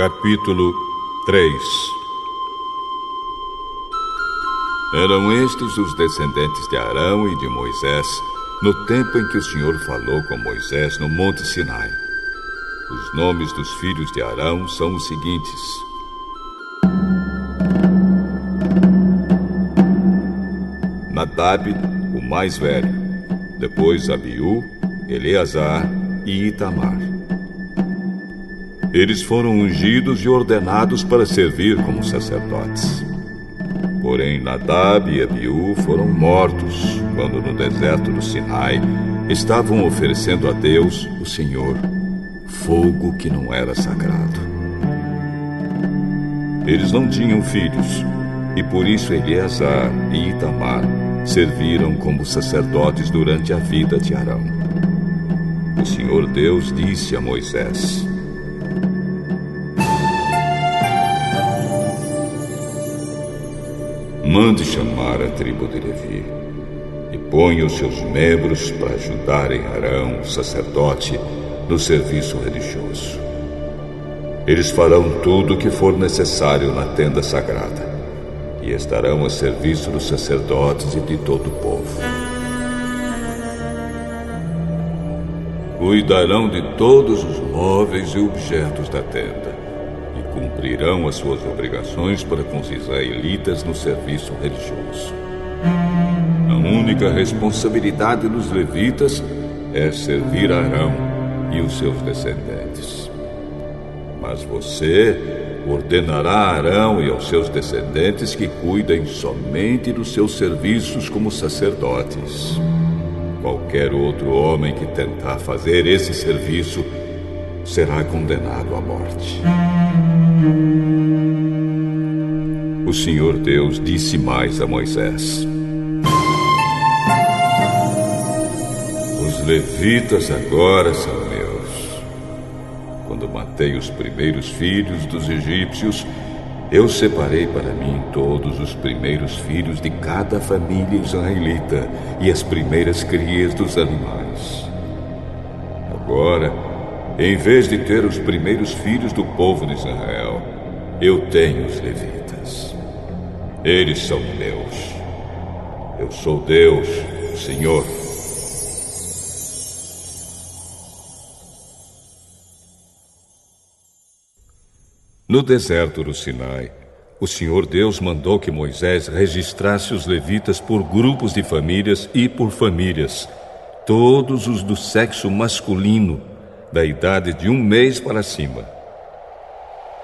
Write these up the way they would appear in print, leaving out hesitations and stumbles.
Capítulo 3. Eram estes os descendentes de Arão e de Moisés, no tempo em que o Senhor falou com Moisés no Monte Sinai. Os nomes dos filhos de Arão são os seguintes: Nadab, o mais velho, depois Abiú, Eleazar e Itamar. Eles foram ungidos e ordenados para servir como sacerdotes. Porém, Nadab e Abiú foram mortos quando no deserto do Sinai estavam oferecendo a Deus, o Senhor, fogo que não era sagrado. Eles não tinham filhos, e por isso Eleazar e Itamar serviram como sacerdotes durante a vida de Arão. O Senhor Deus disse a Moisés: mande chamar a tribo de Levi e ponha os seus membros para ajudarem Arão, o sacerdote, no serviço religioso. Eles farão tudo o que for necessário na tenda sagrada e estarão a serviço dos sacerdotes e de todo o povo. Cuidarão de todos os móveis e objetos da tenda e cumprirão as suas obrigações para com os israelitas no serviço religioso. A única responsabilidade dos levitas é servir a Arão e os seus descendentes. Mas você ordenará a Arão e aos seus descendentes que cuidem somente dos seus serviços como sacerdotes. Qualquer outro homem que tentar fazer esse serviço será condenado à morte. O Senhor Deus disse mais a Moisés: os levitas agora são meus. Quando matei os primeiros filhos dos egípcios, eu separei para mim todos os primeiros filhos de cada família israelita e as primeiras crias dos animais. Agora, em vez de ter os primeiros filhos do povo de Israel, eu tenho os levitas. Eles são meus. Eu sou Deus, o Senhor. No deserto do Sinai, o Senhor Deus mandou que Moisés registrasse os levitas por grupos de famílias e por famílias, todos os do sexo masculino, da idade de 1 mês para cima.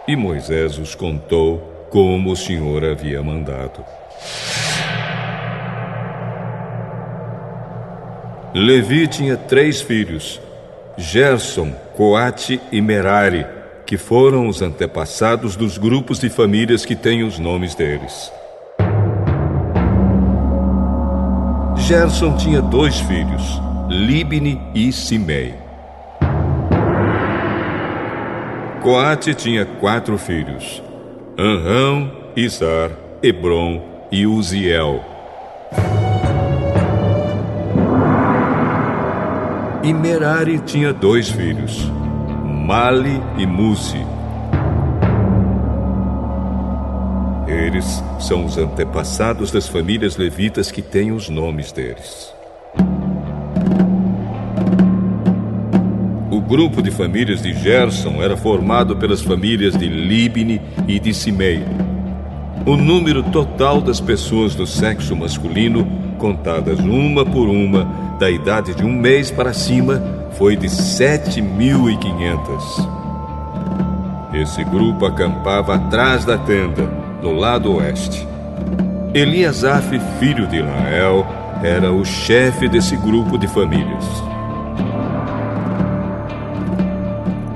E Moisés os contou como o Senhor havia mandado. Levi tinha 3 filhos, Gerson, Coate e Merari, que foram os antepassados dos grupos de famílias que têm os nomes deles. Gerson tinha 2 filhos, Libni e Simei. Coate tinha 4 filhos, Amram, Izar, Hebron e Uziel. E Merari tinha 2 filhos, Mali e Musi. Eles são os antepassados das famílias levitas que têm os nomes deles. O grupo de famílias de Gerson era formado pelas famílias de Libni e de Simei. O número total das pessoas do sexo masculino, contadas uma por uma, da idade de 1 mês para cima, foi de 7.500. Esse grupo acampava atrás da tenda, no lado oeste. Eliasaf, filho de Lael, era o chefe desse grupo de famílias.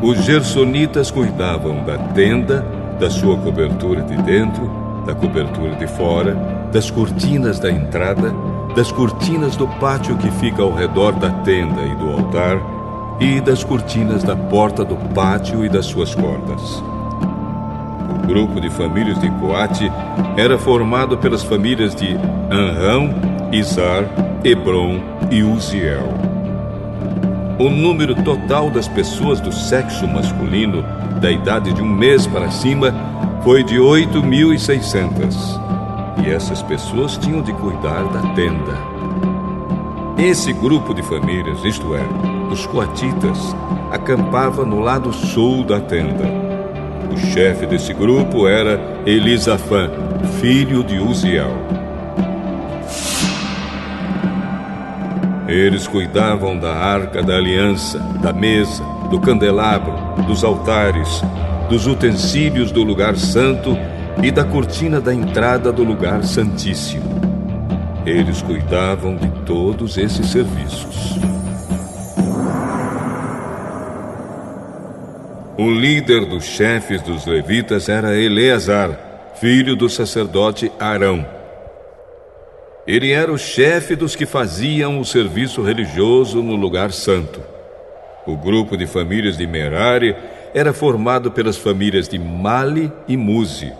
Os gersonitas cuidavam da tenda, da sua cobertura de dentro, da cobertura de fora, das cortinas da entrada, das cortinas do pátio que fica ao redor da tenda e do altar, e das cortinas da porta do pátio e das suas cordas. O grupo de famílias de Coate era formado pelas famílias de Amram, Izar, Hebron e Uziel. O número total das pessoas do sexo masculino, da idade de 1 mês para cima, foi de 8.600. E essas pessoas tinham de cuidar da tenda. Esse grupo de famílias, isto é, os coatitas, acampava no lado sul da tenda. O chefe desse grupo era Elisafã, filho de Uziel. Eles cuidavam da arca da aliança, da mesa, do candelabro, dos altares, dos utensílios do lugar santo e da cortina da entrada do lugar santíssimo. Eles cuidavam de todos esses serviços. O líder dos chefes dos levitas era Eleazar, filho do sacerdote Arão. Ele era o chefe dos que faziam o serviço religioso no lugar santo. O grupo de famílias de Merari era formado pelas famílias de Mali e Muzi.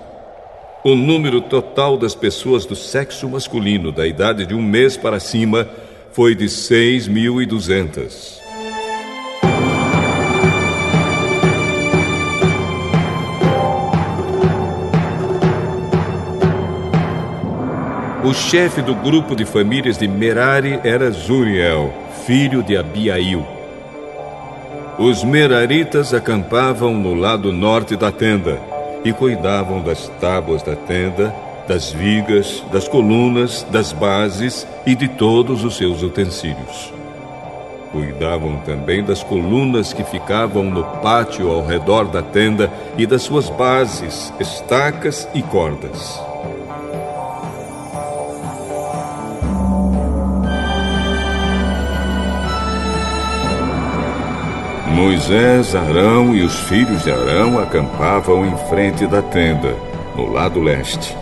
O número total das pessoas do sexo masculino, da idade de 1 mês para cima, foi de 6.200. O chefe do grupo de famílias de Merari era Zuriel, filho de Abiail. Os meraritas acampavam no lado norte da tenda e cuidavam das tábuas da tenda, das vigas, das colunas, das bases e de todos os seus utensílios. Cuidavam também das colunas que ficavam no pátio ao redor da tenda e das suas bases, estacas e cordas. Moisés, Arão e os filhos de Arão acampavam em frente da tenda, no lado leste.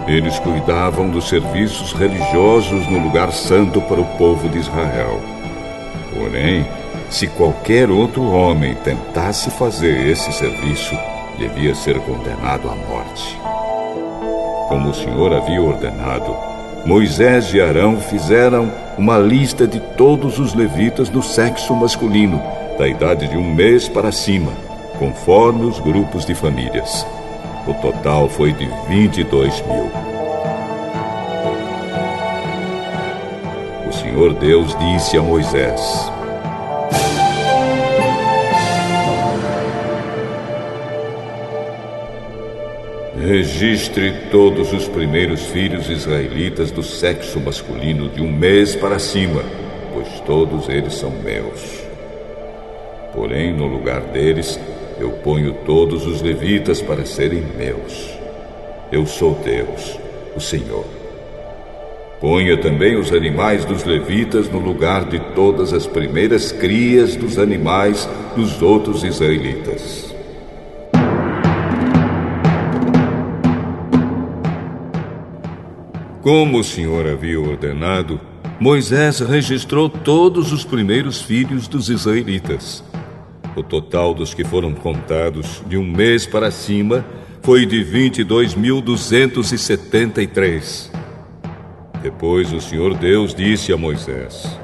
Eles cuidavam dos serviços religiosos no lugar santo para o povo de Israel. Porém, se qualquer outro homem tentasse fazer esse serviço, devia ser condenado à morte. Como o Senhor havia ordenado, Moisés e Arão fizeram uma lista de todos os levitas do sexo masculino, da idade de 1 mês para cima, conforme os grupos de famílias. O total foi de 22.000. O Senhor Deus disse a Moisés: registre todos os primeiros filhos israelitas do sexo masculino de 1 mês para cima, pois todos eles são meus. Porém, no lugar deles, eu ponho todos os levitas para serem meus. Eu sou Deus, o Senhor. Ponha também os animais dos levitas no lugar de todas as primeiras crias dos animais dos outros israelitas. Como o Senhor havia ordenado, Moisés registrou todos os primeiros filhos dos israelitas. O total dos que foram contados de 1 mês para cima foi de 22.273. Depois o Senhor Deus disse a Moisés: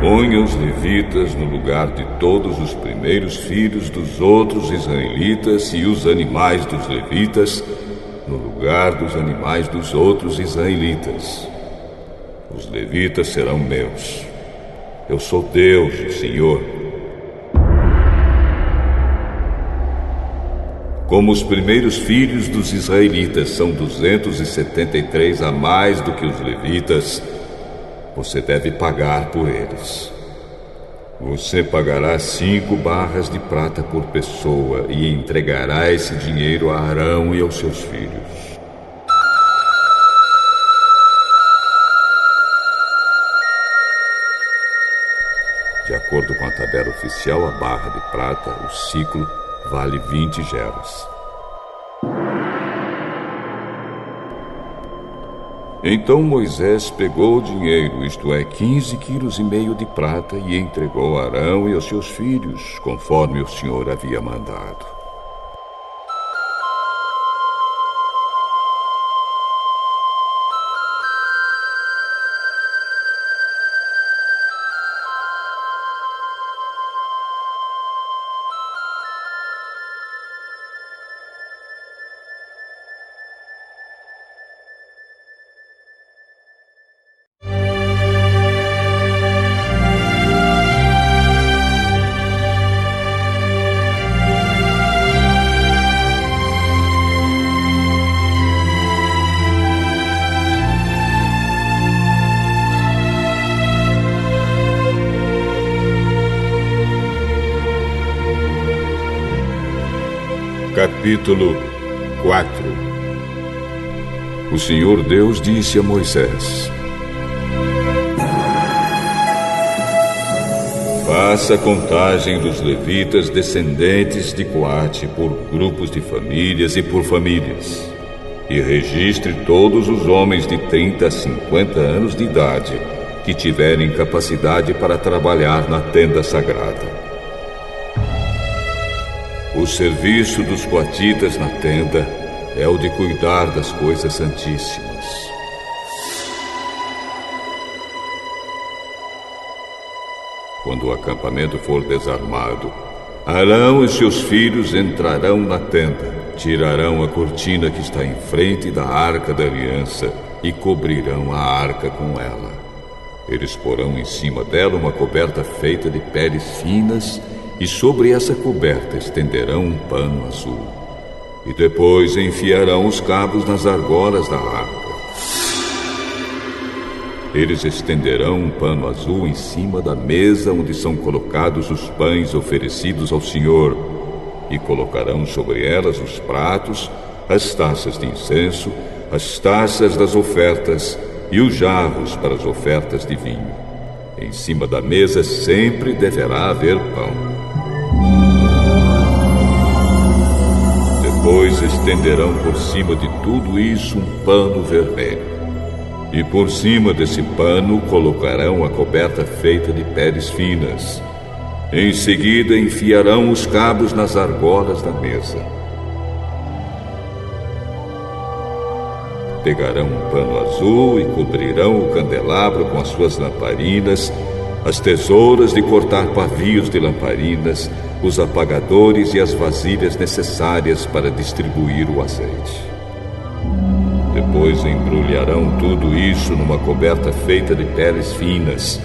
ponha os levitas no lugar de todos os primeiros filhos dos outros israelitas e os animais dos levitas no lugar dos animais dos outros israelitas. Os levitas serão meus. Eu sou Deus, o Senhor. Como os primeiros filhos dos israelitas são 273 a mais do que os levitas, você deve pagar por eles. Você pagará 5 barras de prata por pessoa e entregará esse dinheiro a Arão e aos seus filhos. De acordo com a tabela oficial, a barra de prata, o ciclo, vale 20 geras. Então Moisés pegou o dinheiro, isto é, 15,5 quilos de prata, e entregou a Arão e aos seus filhos, conforme o Senhor havia mandado. Capítulo 4. O Senhor Deus disse a Moisés: faça a contagem dos levitas descendentes de Coate por grupos de famílias e por famílias, e registre todos os homens de 30 a 50 anos de idade que tiverem capacidade para trabalhar na tenda sagrada. O serviço dos coatitas na tenda é o de cuidar das coisas santíssimas. Quando o acampamento for desarmado, Arão e seus filhos entrarão na tenda, tirarão a cortina que está em frente da arca da aliança e cobrirão a arca com ela. Eles porão em cima dela uma coberta feita de peles finas e sobre essa coberta estenderão um pano azul. E depois enfiarão os cabos nas argolas da arca. Eles estenderão um pano azul em cima da mesa onde são colocados os pães oferecidos ao Senhor, e colocarão sobre elas os pratos, as taças de incenso, as taças das ofertas e os jarros para as ofertas de vinho. Em cima da mesa sempre deverá haver pão. Depois estenderão por cima de tudo isso um pano vermelho. E por cima desse pano colocarão a coberta feita de peles finas. Em seguida enfiarão os cabos nas argolas da mesa. Pegarão um pano azul e cobrirão o candelabro com as suas lamparinas, as tesouras de cortar pavios de lamparinas, os apagadores e as vasilhas necessárias para distribuir o azeite. Depois embrulharão tudo isso numa coberta feita de peles finas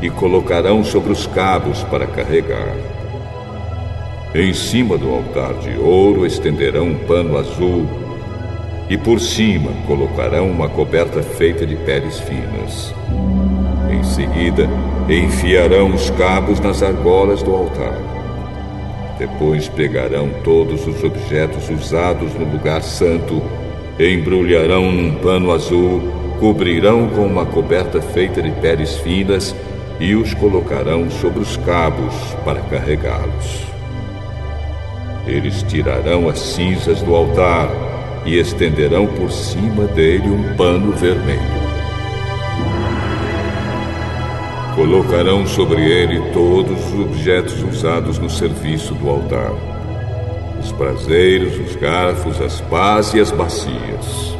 e colocarão sobre os cabos para carregar. Em cima do altar de ouro estenderão um pano azul e por cima colocarão uma coberta feita de peles finas. Em seguida, enfiarão os cabos nas argolas do altar. Depois pegarão todos os objetos usados no lugar santo, embrulharão num pano azul, cobrirão com uma coberta feita de peles finas e os colocarão sobre os cabos para carregá-los. Eles tirarão as cinzas do altar e estenderão por cima dele um pano vermelho. Colocarão sobre ele todos os objetos usados no serviço do altar: os braseiros, os garfos, as pás e as bacias.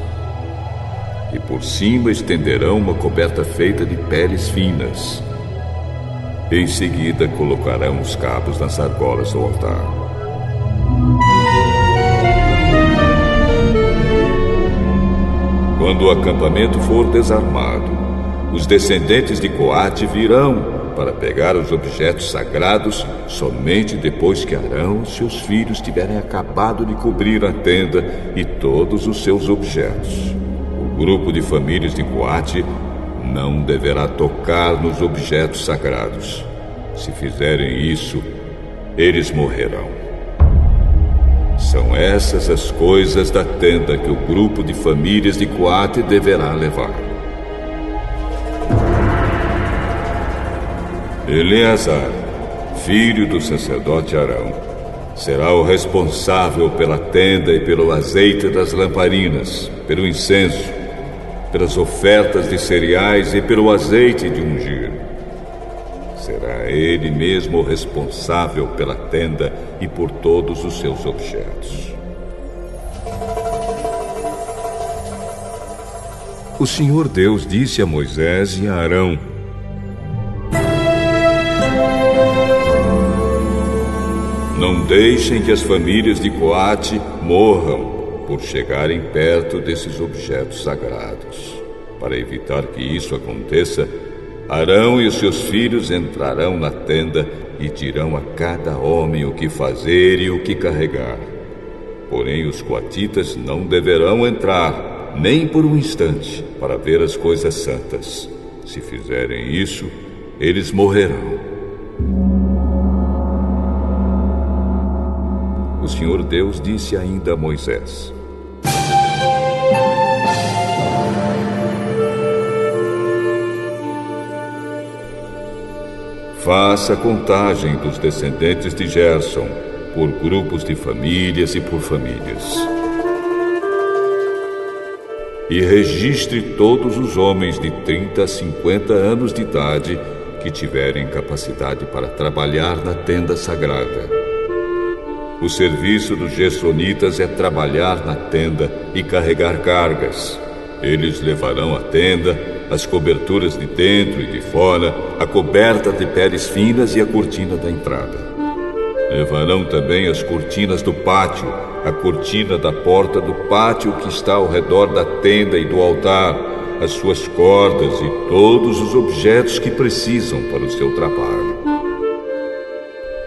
E por cima estenderão uma coberta feita de peles finas. Em seguida colocarão os cabos nas argolas do altar. Quando o acampamento for desarmado, os descendentes de Coate virão para pegar os objetos sagrados somente depois que Arão e seus filhos tiverem acabado de cobrir a tenda e todos os seus objetos. O grupo de famílias de Coate não deverá tocar nos objetos sagrados. Se fizerem isso, eles morrerão. São essas as coisas da tenda que o grupo de famílias de Coate deverá levar. Eleazar, filho do sacerdote Arão, será o responsável pela tenda e pelo azeite das lamparinas, pelo incenso, pelas ofertas de cereais e pelo azeite de ungir. Será ele mesmo o responsável pela tenda e por todos os seus objetos. O Senhor Deus disse a Moisés e a Arão: não deixem que as famílias de Coate morram por chegarem perto desses objetos sagrados. Para evitar que isso aconteça, Arão e os seus filhos entrarão na tenda e dirão a cada homem o que fazer e o que carregar. Porém, os coatitas não deverão entrar, nem por um instante, para ver as coisas santas. Se fizerem isso, eles morrerão. o Senhor Deus disse ainda a Moisés: faça a contagem dos descendentes de Gerson, por grupos de famílias e por famílias. E registre todos os homens de 30 a 50 anos de idade que tiverem capacidade para trabalhar na tenda sagrada. O serviço dos gersonitas é trabalhar na tenda e carregar cargas. Eles levarão a tenda, as coberturas de dentro e de fora, a coberta de peles finas e a cortina da entrada. Levarão também as cortinas do pátio, a cortina da porta do pátio que está ao redor da tenda e do altar, as suas cordas e todos os objetos que precisam para o seu trabalho.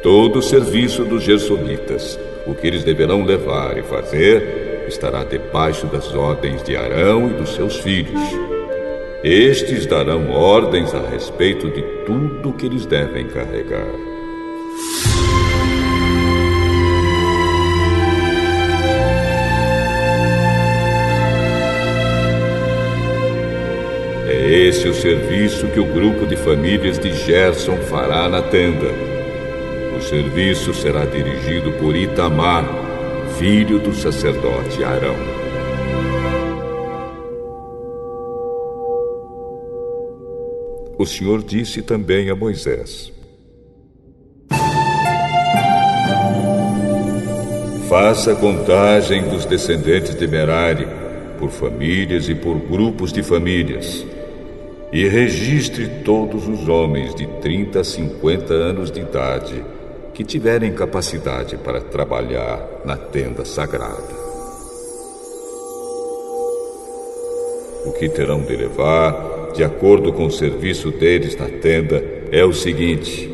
Todo o serviço dos gersonitas, o que eles deverão levar e fazer, estará debaixo das ordens de Arão e dos seus filhos. Estes darão ordens a respeito de tudo que eles devem carregar. É esse o serviço que o grupo de famílias de Gerson fará na tenda. O serviço será dirigido por Itamar, filho do sacerdote Arão. O Senhor disse também a Moisés: faça a contagem dos descendentes de Merari, por famílias e por grupos de famílias, e registre todos os homens de 30 a 50 anos de idade que tiverem capacidade para trabalhar na tenda sagrada. O que terão de levar, de acordo com o serviço deles na tenda, é o seguinte: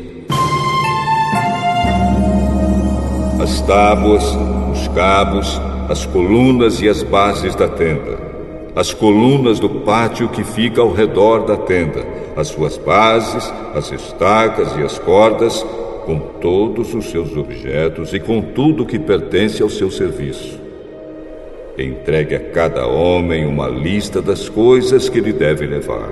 as tábuas, os cabos, as colunas e as bases da tenda, as colunas do pátio que fica ao redor da tenda, as suas bases, as estacas e as cordas, com todos os seus objetos e com tudo que pertence ao seu serviço. Entregue a cada homem uma lista das coisas que ele deve levar.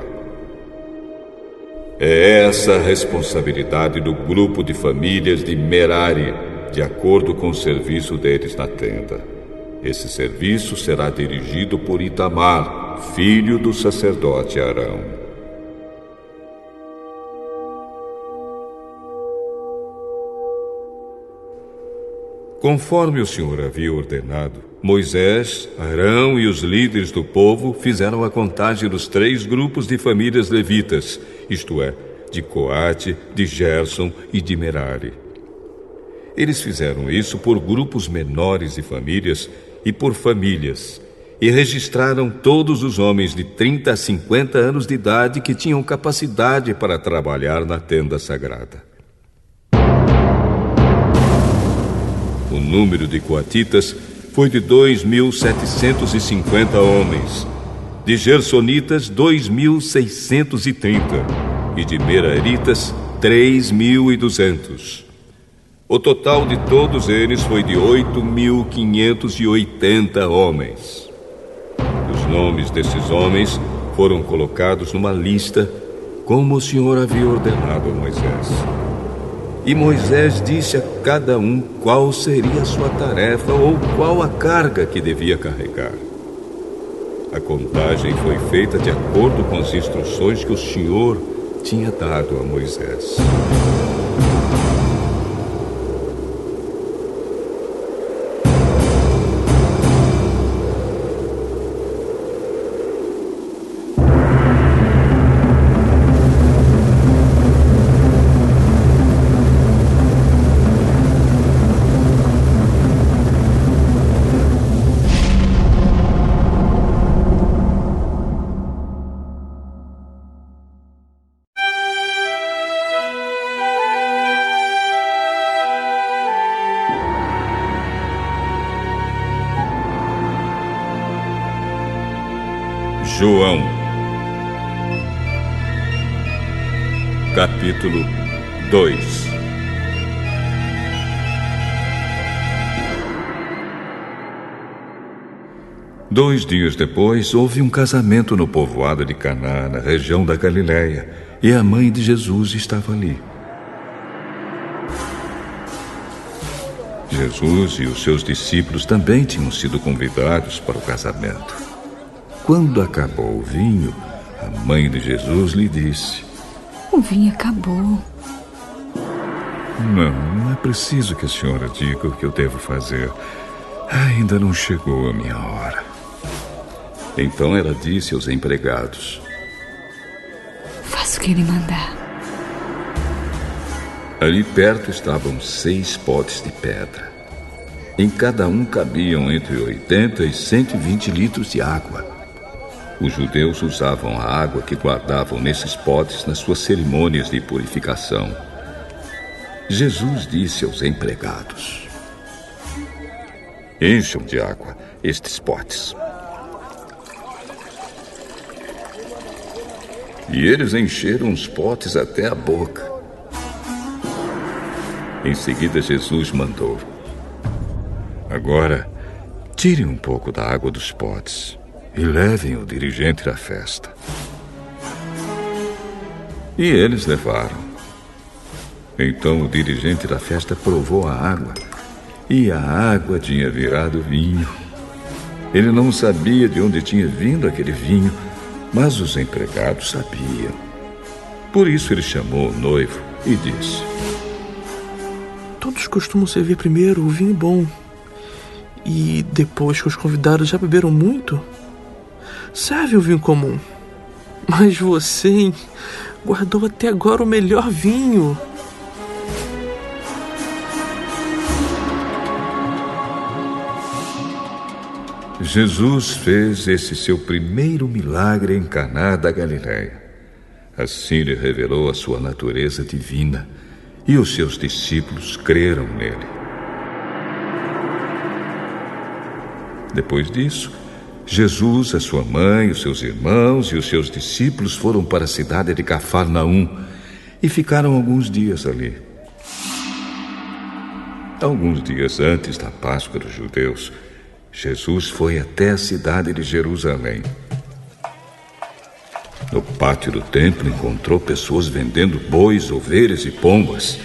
É essa a responsabilidade do grupo de famílias de Merari, de acordo com o serviço deles na tenda. Esse serviço será dirigido por Itamar, filho do sacerdote Arão. Conforme o Senhor havia ordenado, Moisés, Arão e os líderes do povo fizeram a contagem dos 3 grupos de famílias levitas, isto é, de Coate, de Gerson e de Merari. Eles fizeram isso por grupos menores de famílias e por famílias, e registraram todos os homens de 30 a 50 anos de idade que tinham capacidade para trabalhar na tenda sagrada. O número de coatitas foi de 2.750 homens, de gersonitas 2.630 e de meraritas 3.200. O total de todos eles foi de 8.580 homens. Os nomes desses homens foram colocados numa lista, como o Senhor havia ordenado a Moisés. E Moisés disse a cada um qual seria a sua tarefa ou qual a carga que devia carregar. A contagem foi feita de acordo com as instruções que o Senhor tinha dado a Moisés. João, capítulo 2. 2 dias depois, houve um casamento no povoado de Caná, na região da Galileia, e a mãe de Jesus estava ali. Jesus e os seus discípulos também tinham sido convidados para o casamento. Quando acabou o vinho, a mãe de Jesus lhe disse: "O vinho acabou." Não é preciso que a senhora diga o que eu devo fazer. Ainda não chegou a minha hora." Então ela disse aos empregados: "Faça o que ele mandar." Ali perto estavam 6 potes de pedra. Em cada um cabiam entre 80 e 120 litros de água. Os judeus usavam a água que guardavam nesses potes nas suas cerimônias de purificação. Jesus disse aos empregados: "Encham de água estes potes." E eles encheram os potes até a boca. Em seguida, Jesus mandou: "Agora, tirem um pouco da água dos potes e levem o dirigente da festa." E eles levaram. Então o dirigente da festa provou a água, e a água tinha virado vinho. Ele não sabia de onde tinha vindo aquele vinho, mas os empregados sabiam. Por isso ele chamou o noivo e disse: "Todos costumam servir primeiro o vinho bom, e depois que os convidados já beberam muito, serve o vinho comum. Mas você, hein, guardou até agora o melhor vinho." Jesus fez esse seu primeiro milagre em Caná da Galileia. Assim ele revelou a sua natureza divina, e os seus discípulos creram nele. Depois disso, Jesus, a sua mãe, os seus irmãos e os seus discípulos foram para a cidade de Cafarnaum e ficaram alguns dias ali. Alguns dias antes da Páscoa dos judeus, Jesus foi até a cidade de Jerusalém. No pátio do templo encontrou pessoas vendendo bois, ovelhas e pombas.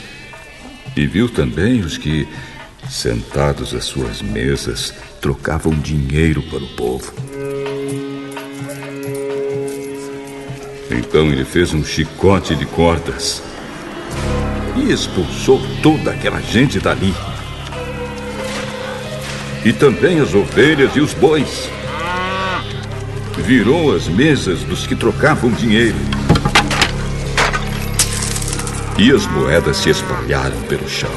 E viu também os que, sentados às suas mesas, trocavam dinheiro para o povo. Então ele fez um chicote de cordas e expulsou toda aquela gente dali. E também as ovelhas e os bois. Virou as mesas dos que trocavam dinheiro. E as moedas se espalharam pelo chão.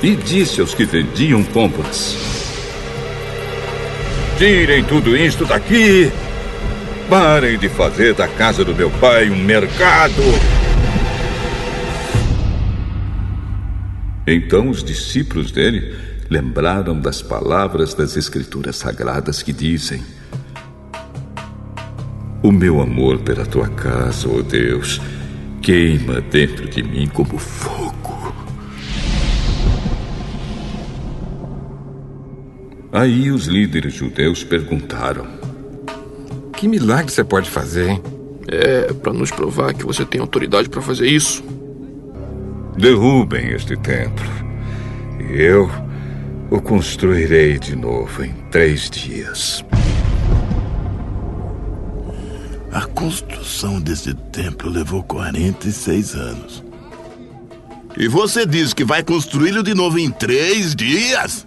E disse aos que vendiam pombas: "Tirem tudo isto daqui. Parem de fazer da casa do meu pai um mercado." Então os discípulos dele lembraram das palavras das Escrituras Sagradas que dizem: "O meu amor pela tua casa, ó Deus, queima dentro de mim como fogo." Aí os líderes judeus perguntaram: "Que milagre você pode fazer, hein?" É para nos provar que você tem autoridade para fazer isso. "Derrubem este templo, e eu o construirei de novo em 3 dias." A construção desse templo levou 46 anos. E você diz que vai construí-lo de novo em 3 dias?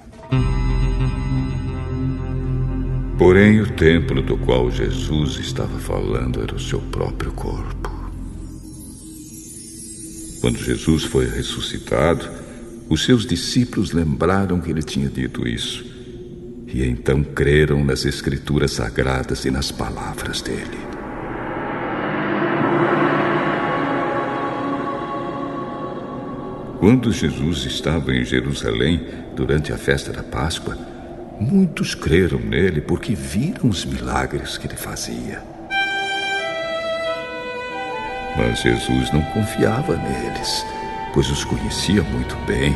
Porém, o templo do qual Jesus estava falando era o seu próprio corpo. Quando Jesus foi ressuscitado, os seus discípulos lembraram que ele tinha dito isso. E então creram nas Escrituras Sagradas e nas palavras dele. Quando Jesus estava em Jerusalém durante a festa da Páscoa, muitos creram nele porque viram os milagres que ele fazia. Mas Jesus não confiava neles, pois os conhecia muito bem.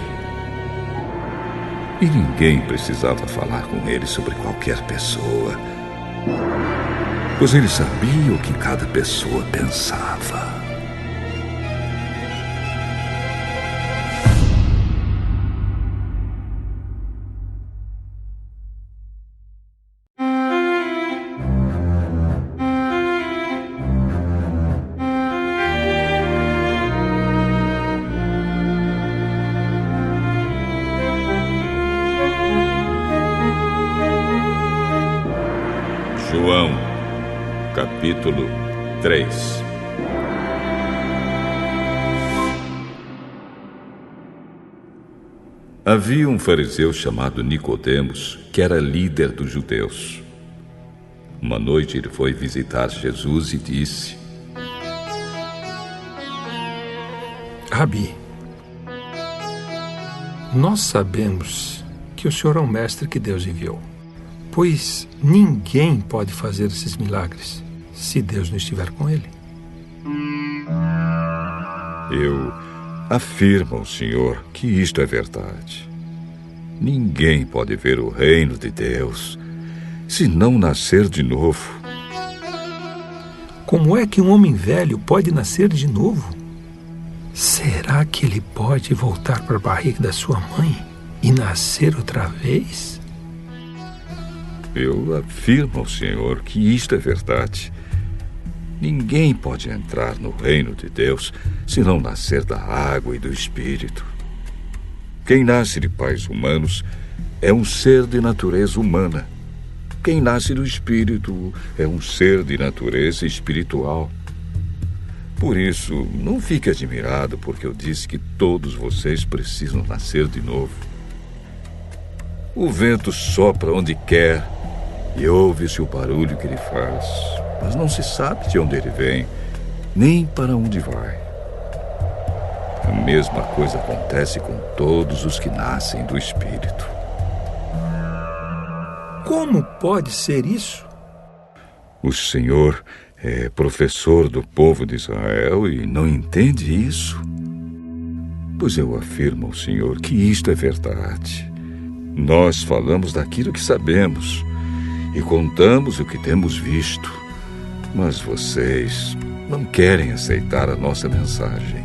E ninguém precisava falar com ele sobre qualquer pessoa, pois ele sabia o que cada pessoa pensava. João, capítulo 3. Havia um fariseu chamado Nicodemos, que era líder dos judeus. Uma noite ele foi visitar Jesus e disse: Rabi, nós sabemos que o Senhor é um mestre que Deus enviou, pois ninguém pode fazer esses milagres se Deus não estiver com ele. Eu afirmo ao Senhor que isto é verdade. Ninguém pode ver o reino de Deus se não nascer de novo. Como é que um homem velho pode nascer de novo? Será que ele pode voltar para a barriga da sua mãe e nascer outra vez? Eu afirmo ao Senhor que isto é verdade. Ninguém pode entrar no reino de Deus se não nascer da água e do Espírito. Quem nasce de pais humanos é um ser de natureza humana. Quem nasce do Espírito é um ser de natureza espiritual. Por isso, não fique admirado porque eu disse que todos vocês precisam nascer de novo. O vento sopra onde quer e ouve-se o barulho que ele faz, mas não se sabe de onde ele vem, nem para onde vai. A mesma coisa acontece com todos os que nascem do Espírito. Como pode ser isso? O Senhor é professor do povo de Israel e não entende isso? Pois eu afirmo ao Senhor que isto é verdade. Nós falamos daquilo que sabemos e contamos o que temos visto, mas vocês não querem aceitar a nossa mensagem.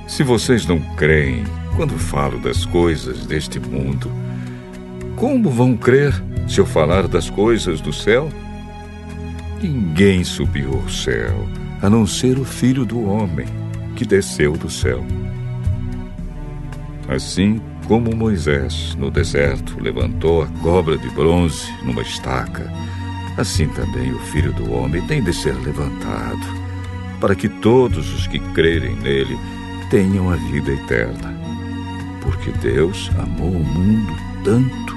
Se vocês não creem quando falo das coisas deste mundo, como vão crer se eu falar das coisas do céu? Ninguém subiu ao céu, a não ser o Filho do Homem, que desceu do céu. Assim como Moisés, no deserto, levantou a cobra de bronze numa estaca, assim também o Filho do Homem tem de ser levantado, para que todos os que crerem nele tenham a vida eterna. Porque Deus amou o mundo tanto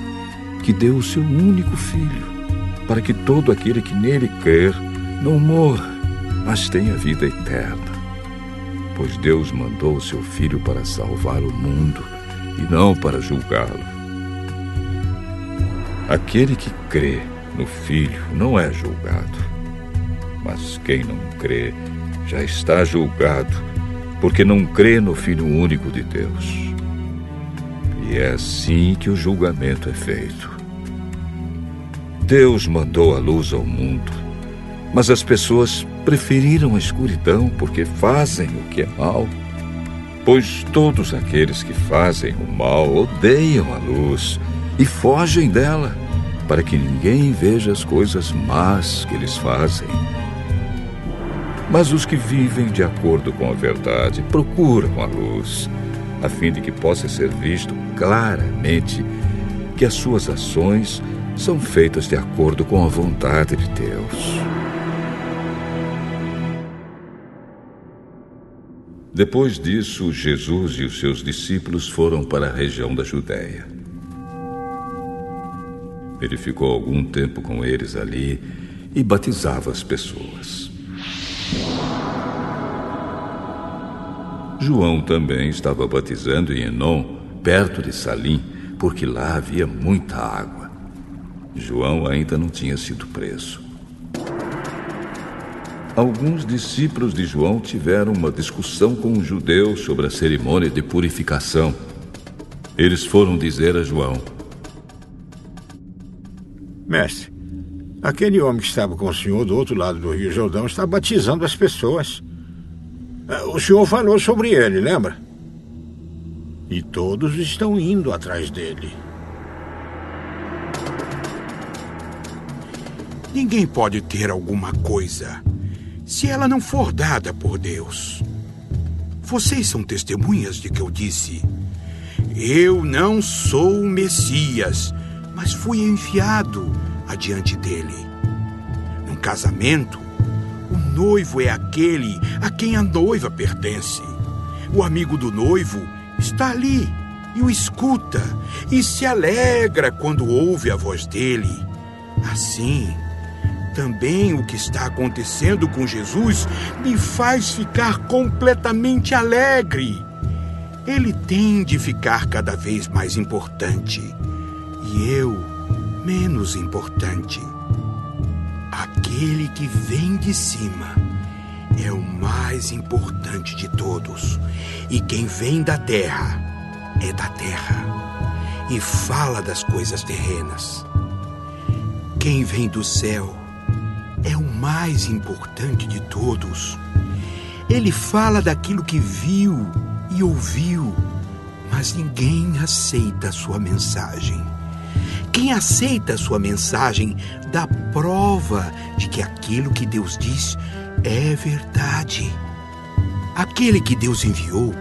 que deu o seu único Filho, para que todo aquele que nele crer não morra, mas tenha vida eterna. Pois Deus mandou o seu Filho para salvar o mundo e não para julgá-lo. Aquele que crê no Filho não é julgado, mas quem não crê já está julgado, porque não crê no Filho único de Deus. E é assim que o julgamento é feito. Deus mandou a luz ao mundo, mas as pessoas preferiram a escuridão porque fazem o que é mal. Pois todos aqueles que fazem o mal odeiam a luz e fogem dela, para que ninguém veja as coisas más que eles fazem. Mas os que vivem de acordo com a verdade procuram a luz, a fim de que possa ser visto claramente que as suas ações são feitas de acordo com a vontade de Deus. Depois disso, Jesus e os seus discípulos foram para a região da Judéia. Ele ficou algum tempo com eles ali e batizava as pessoas. João também estava batizando em Enom, perto de Salim, porque lá havia muita água. João ainda não tinha sido preso. Alguns discípulos de João tiveram uma discussão com os judeus sobre a cerimônia de purificação. Eles foram dizer a João: Mestre, aquele homem que estava com o senhor do outro lado do Rio Jordão está batizando as pessoas. O senhor falou sobre ele, lembra? E todos estão indo atrás dele. Ninguém pode ter alguma coisa se ela não for dada por Deus. Vocês são testemunhas de que eu disse: eu não sou o Messias, mas fui enviado adiante dele. Num casamento, o noivo é aquele a quem a noiva pertence. O amigo do noivo está ali e o escuta e se alegra quando ouve a voz dele. Assim, também o que está acontecendo com Jesus me faz ficar completamente alegre. Ele tem de ficar cada vez mais importante e eu menos importante. Aquele que vem de cima é o mais importante de todos, e quem vem da terra é da terra e fala das coisas terrenas. Quem vem do céu é o mais importante de todos. Ele fala daquilo que viu e ouviu, mas ninguém aceita a sua mensagem. Quem aceita a sua mensagem dá prova de que aquilo que Deus diz é verdade. Aquele que Deus enviou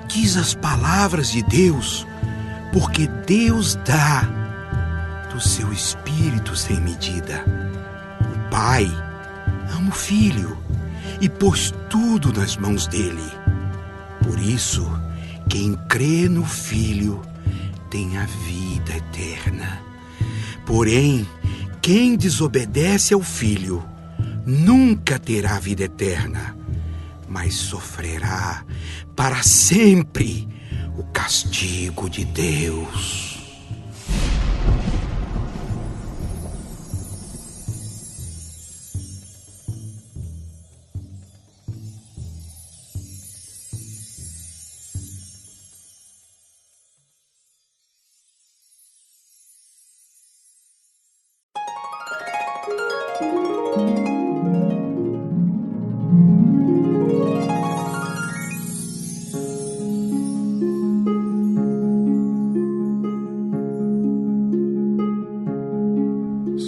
diz as palavras de Deus, porque Deus dá do seu Espírito sem medida. O Pai ama o Filho e pôs tudo nas mãos dele. Por isso, quem crê no Filho tem a vida eterna. Porém, quem desobedece ao Filho nunca terá a vida eterna, mas sofrerá para sempre o castigo de Deus.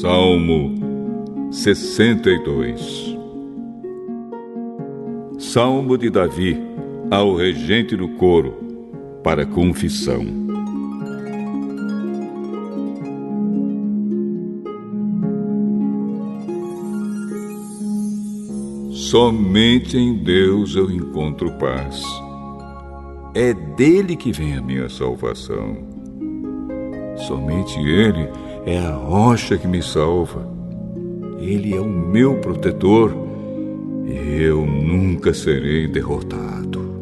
Salmo 62. Salmo de Davi ao regente do coro, para confissão. Somente em Deus eu encontro paz. É dele que vem a minha salvação. Somente Ele é a rocha que me salva. Ele é o meu protetor e eu nunca serei derrotado.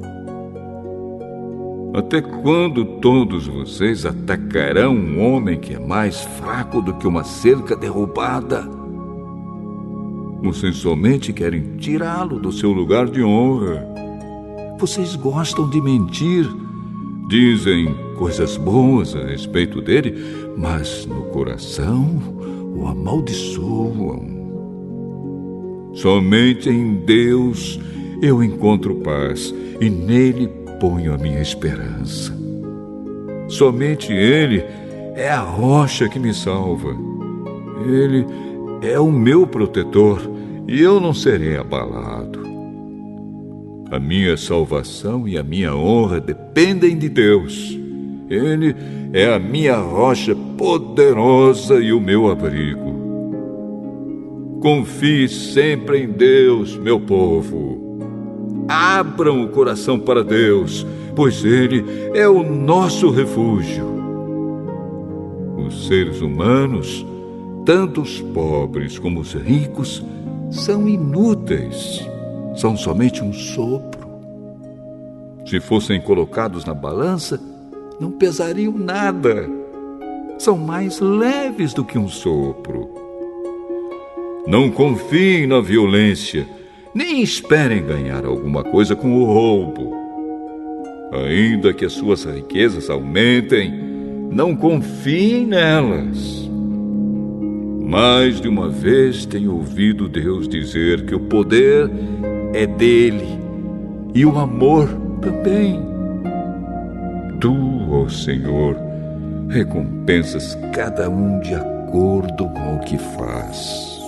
Até quando todos vocês atacarão um homem que é mais fraco do que uma cerca derrubada? Vocês somente querem tirá-lo do seu lugar de honra. Vocês gostam de mentir. Dizem coisas boas a respeito dele, mas no coração o amaldiçoam. Somente em Deus eu encontro paz e nele ponho a minha esperança. Somente Ele é a rocha que me salva. Ele é o meu protetor e eu não serei abalado. A minha salvação e a minha honra dependem de Deus. Ele é a minha rocha poderosa e o meu abrigo. Confie sempre em Deus, meu povo. Abram o coração para Deus, pois Ele é o nosso refúgio. Os seres humanos, tanto os pobres como os ricos, são inúteis. São somente um sopro. Se fossem colocados na balança, não pesariam nada. São mais leves do que um sopro. Não confiem na violência, nem esperem ganhar alguma coisa com o roubo. Ainda que as suas riquezas aumentem, não confiem nelas. Mais de uma vez tenho ouvido Deus dizer que o poder é dele e o amor também. Tu, ó Senhor, recompensas cada um de acordo com o que faz.